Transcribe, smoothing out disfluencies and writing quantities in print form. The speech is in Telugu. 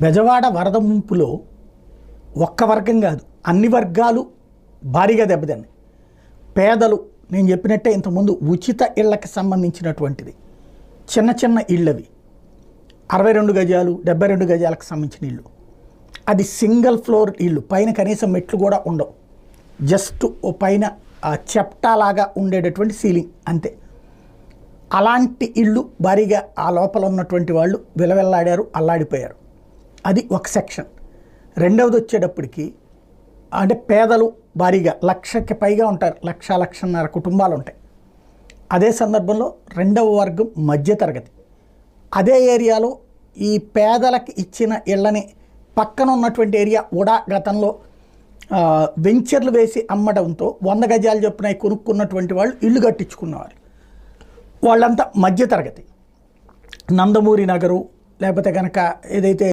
బెజవాడ వరద ముంపులో ఒక్క వర్గం కాదు, అన్ని వర్గాలు భారీగా దెబ్బతిన్నాయి. పేదలు, నేను చెప్పినట్టే ఇంతకుముందు ఉచిత ఇళ్లకి సంబంధించినటువంటిది, చిన్న చిన్న ఇళ్ళవి 62 గజాలు 72 గజాలకు సంబంధించిన ఇల్లు, అది సింగిల్ ఫ్లోర్ ఇల్లు, పైన కనీసం మెట్లు కూడా ఉండవు, జస్ట్ ఓ పైన చెప్టాలాగా ఉండేటటువంటి సీలింగ్ అంతే. అలాంటి ఇళ్ళు భారీగా ఆ లోపల ఉన్నటువంటి వాళ్ళు విలవెల్లాడారు, అల్లాడిపోయారు. అది ఒక సెక్షన్. రెండవది వచ్చేటప్పటికి అంటే పేదలు భారీగా 1,00,000కి పైగా ఉంటారు, 1,00,000-1,50,000 కుటుంబాలు ఉంటాయి. అదే సందర్భంలో రెండవ వర్గం మధ్యతరగతి. అదే ఏరియాలో ఈ పేదలకి ఇచ్చిన ఇళ్ళని పక్కన ఉన్నటువంటి ఏరియా కూడా గతంలో వెంచర్లు వేసి అమ్మడంతో 100 గజాలు చొప్పున కొనుక్కున్నటువంటి వాళ్ళు ఇల్లు కట్టించుకున్నవారు, వాళ్ళంతా మధ్యతరగతి. నందమూరి నగరు లేకపోతే కనుక ఏదైతే